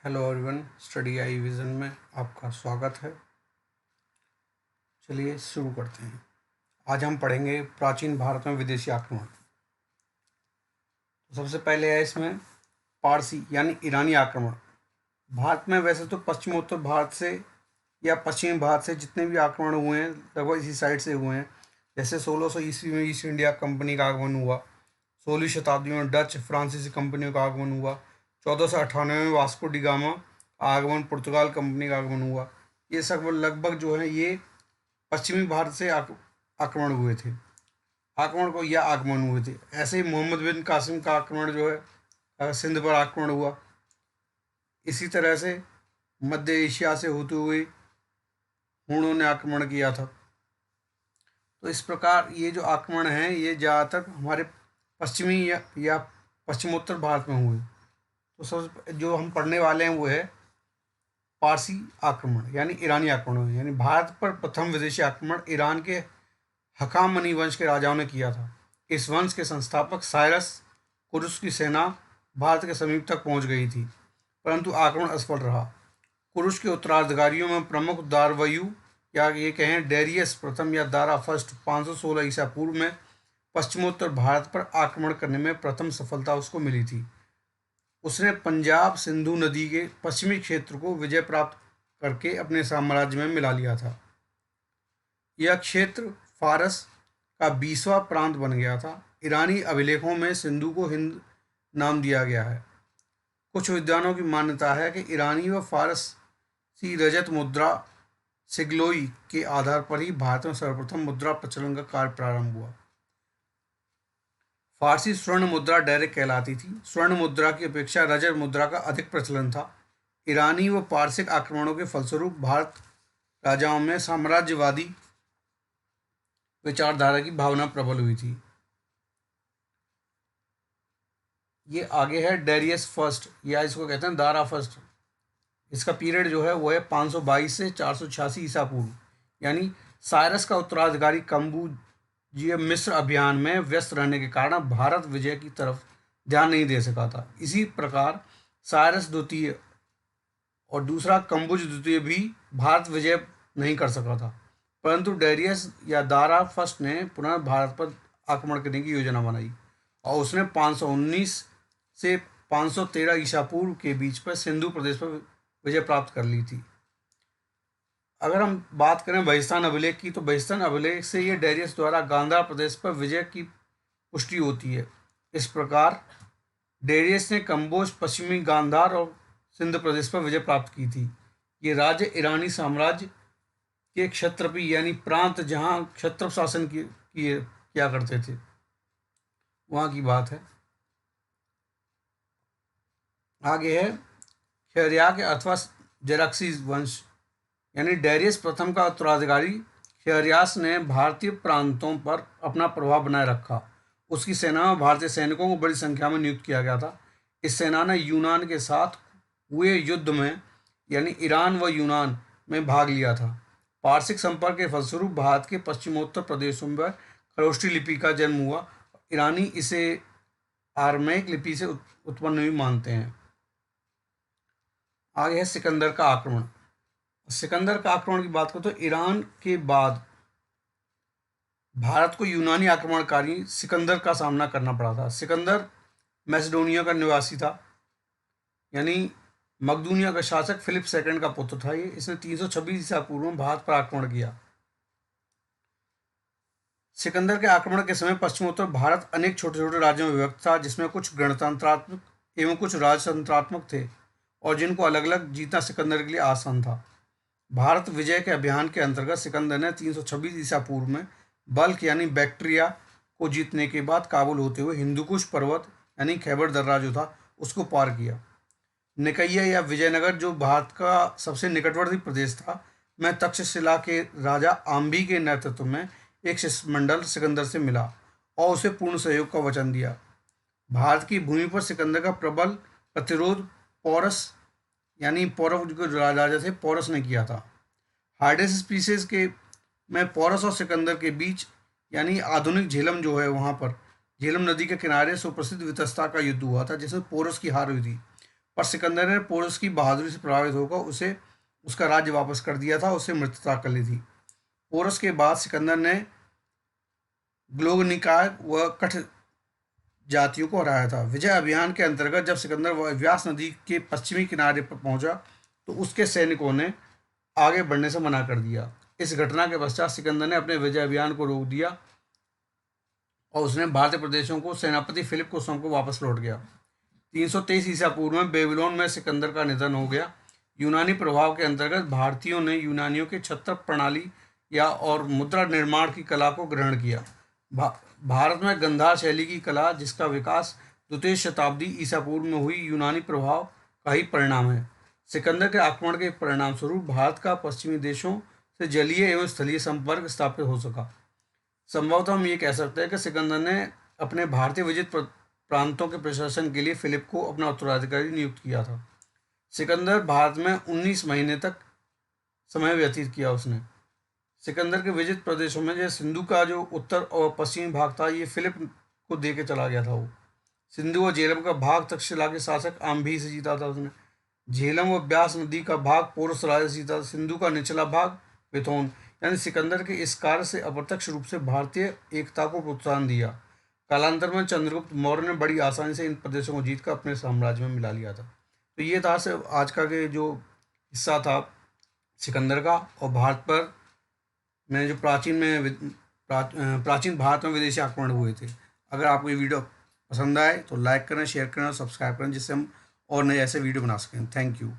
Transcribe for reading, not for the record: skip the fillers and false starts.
Hello everyone, study आई vision में आपका स्वागत है। चलिए शुरू करते हैं। आज हम पढ़ेंगे प्राचीन भारत में विदेशी आक्रमण। तो सबसे पहले है इसमें पारसी यानी ईरानी आक्रमण। भारत में वैसे तो पश्चिमोत्तर भारत से या पश्चिमी भारत से जितने भी आक्रमण हुए हैं लगभग इसी साइड से हुए हैं। जैसे 1600 ईस्वी में ईस्ट इंडिया कंपनी का आगमन हुआ, 16वीं शताब्दी में डच फ्रांसीसी कंपनियों का आगमन हुआ, 1498 में वास्को डी गामा आगमन, पुर्तगाल कंपनी का आगमन हुआ। ये सब लगभग जो है ये पश्चिमी भारत से आक्रमण हुए थे, आगमन हुए थे। ऐसे ही मोहम्मद बिन कासिम का आक्रमण जो है सिंध पर आक्रमण हुआ। इसी तरह से मध्य एशिया से होते हुए हूणों ने आक्रमण किया था। तो इस प्रकार ये जो आक्रमण हैं ये ज़्यादातर हमारे पश्चिमी या पश्चिमोत्तर भारत में हुए। तो सब जो हम पढ़ने वाले हैं वो है पारसी आक्रमण यानी ईरानी आक्रमण, यानी भारत पर प्रथम विदेशी आक्रमण ईरान के हखामनी वंश के राजाओं ने किया था। इस वंश के संस्थापक साइरस कुरुस की सेना भारत के समीप तक पहुंच गई थी, परंतु आक्रमण असफल रहा। कुरुस के उत्तराधिकारियों में प्रमुख दारवयु या ये कहें डेरियस प्रथम या दारा फर्स्ट 516 ईसा पूर्व में पश्चिमोत्तर भारत पर आक्रमण करने में प्रथम सफलता उसको मिली थी। उसने पंजाब सिंधु नदी के पश्चिमी क्षेत्र को विजय प्राप्त करके अपने साम्राज्य में मिला लिया था। यह क्षेत्र फारस का 20वां प्रांत बन गया था। ईरानी अभिलेखों में सिंधु को हिंद नाम दिया गया है। कुछ विद्वानों की मान्यता है कि ईरानी व फारसी रजत मुद्रा सिग्लोई के आधार पर ही भारत में सर्वप्रथम मुद्रा प्रचलन का कार्य प्रारंभ हुआ। फारसी स्वर्ण मुद्रा डायरेक्ट कहलाती थी। स्वर्ण मुद्रा की अपेक्षा रजत मुद्रा का अधिक प्रचलन था। ईरानी व पारसिक आक्रमणों के फलस्वरूप भारत राजाओं में साम्राज्यवादी विचारधारा की भावना प्रबल हुई थी। ये आगे है डेरियस फर्स्ट या इसको कहते हैं दारा फर्स्ट। इसका पीरियड जो है वो है 522 से 486 ईसा पूर्व, यानी साइरस का उत्तराधिकारी कंबुजिय मिस्र अभियान में व्यस्त रहने के कारण भारत विजय की तरफ ध्यान नहीं दे सका था। इसी प्रकार साइरस द्वितीय और दूसरा कंबुज द्वितीय भी भारत विजय नहीं कर सका था, परंतु डेरियस या दारा फर्स्ट ने पुनः भारत पर आक्रमण करने की योजना बनाई और उसने 519 से 513 ईसा पूर्व के बीच पर सिंधु प्रदेश पर विजय प्राप्त कर ली थी। अगर हम बात करें बहिस्तान अभिलेख की, तो बहिस्तान अभिलेख से ये डेरियस द्वारा गांधार प्रदेश पर विजय की पुष्टि होती है। इस प्रकार डेरियस ने कंबोज, पश्चिमी गांधार और सिंध प्रदेश पर विजय प्राप्त की थी। ये राज्य ईरानी साम्राज्य के क्षत्रपी यानी प्रांत जहाँ क्षत्रप शासन किया करते थे वहाँ की बात है। आगे है खैरियाक अथवा जेरक्सीज वंश, यानी डेरियस प्रथम का उत्तराधिकारी खैरियास ने भारतीय प्रांतों पर अपना प्रभाव बनाए रखा। उसकी सेना में भारतीय सैनिकों को बड़ी संख्या में नियुक्त किया गया था। इस सेना ने यूनान के साथ हुए युद्ध में यानी ईरान व यूनान में भाग लिया था। पारसिक संपर्क के फलस्वरूप भारत के पश्चिमोत्तर प्रदेशों में खरोष्ठी लिपि का जन्म हुआ। ईरानी इसे आरमेक लिपि से उत्पन्न हुई मानते हैं। आगे है सिकंदर का आक्रमण। सिकंदर का आक्रमण की बात करें तो ईरान के बाद भारत को यूनानी आक्रमणकारी सिकंदर का सामना करना पड़ा था। सिकंदर मैसेडोनिया का निवासी था, यानी मकदूनिया का शासक फिलिप सेकंड का पुत्र था। इसने 326 ईसा पूर्व में भारत पर आक्रमण किया। सिकंदर के आक्रमण के समय पश्चिमोत्तर भारत अनेक छोटे छोटे राज्यों में विभक्त था, जिसमें कुछ गणतंत्रात्मक एवं कुछ राजतंत्रात्मक थे और जिनको अलग अलग जीतना सिकंदर के लिए आसान था। भारत विजय के अभियान के अंतर्गत सिकंदर ने 326 ईसा पूर्व में बल्ख यानी बैक्ट्रिया को जीतने के बाद काबुल होते हुए हिंदुकुश पर्वत यानी खैबर दर्रा जो था उसको पार किया। निकैया या विजयनगर जो भारत का सबसे निकटवर्ती प्रदेश था में तक्षशिला के राजा आम्बी के नेतृत्व में एक शिष्टमंडल सिकंदर से मिला और उसे पूर्ण सहयोग का वचन दिया। भारत की भूमि पर सिकंदर का प्रबल प्रतिरोध पौरस यानी पौरव जो राजा थे पौरस ने किया था। हार्डेस स्पीसीज के में पौरस और सिकंदर के बीच यानी आधुनिक झेलम जो है वहाँ पर झेलम नदी के किनारे सुप्रसिद्ध वितस्ता का युद्ध हुआ था, जिसमें पोरस की हार हुई थी। पर सिकंदर ने पोरस की बहादुरी से प्रभावित होकर उसे उसका राज्य वापस कर दिया था, उसे मित्रता कर ली थी। पोरस के बाद सिकंदर ने ग्लोगनिकाय व कठ जातियों को हराया था। विजय अभियान के अंतर्गत जब सिकंदर व्यास नदी के पश्चिमी किनारे पर पहुंचा तो उसके सैनिकों ने आगे बढ़ने से मना कर दिया। इस घटना के पश्चात सिकंदर ने अपने विजय अभियान को रोक दिया और उसने भारतीय प्रदेशों को सेनापति फिलिप को सौंप को वापस लौट गया। 323 ईसा पूर्व में बेबीलोन में सिकंदर का निधन हो गया। यूनानी प्रभाव के अंतर्गत भारतीयों ने यूनानियों के छत्र प्रणाली या और मुद्रा निर्माण की कला को ग्रहण किया। भारत में गंधार शैली की कला, जिसका विकास द्वितीय शताब्दी ईसा पूर्व में हुई यूनानी प्रभाव का ही परिणाम है। सिकंदर के आक्रमण के परिणाम स्वरूप भारत का पश्चिमी देशों से जलीय एवं स्थलीय संपर्क स्थापित हो सका। संभवतः हम ये कह सकते हैं कि सिकंदर ने अपने भारतीय विजित प्रांतों के प्रशासन के लिए फिलिप को अपना उत्तराधिकारी नियुक्त किया था। सिकंदर भारत में 19 महीने तक समय व्यतीत किया उसने। सिकंदर के विजित प्रदेशों में जो सिंधु का जो उत्तर और पश्चिमी भाग था, ये फिलिप को दे के चला गया था। वो सिंधु और झेलम का भाग तक्षशिला के शासक आम्भी से जीता था उसने। झेलम व ब्यास नदी का भाग पोरस राजा से जीता। सिंधु का निचला भाग पिथौन। यानी सिकंदर के इस कार्य से अप्रत्यक्ष रूप से भारतीय एकता को प्रोत्साहन दिया। कालांतर में चंद्रगुप्त मौर्य ने बड़ी आसानी से इन प्रदेशों को जीतकर अपने साम्राज्य में मिला लिया था। तो ये था आज का के जो हिस्सा था सिकंदर का, और भारत पर मैंने जो प्राचीन भारत में विदेशी आक्रमण हुए थे। अगर आपको ये वीडियो पसंद आए तो लाइक करें, शेयर करें और सब्सक्राइब करें, जिससे हम और नए ऐसे वीडियो बना सकें। Thank you.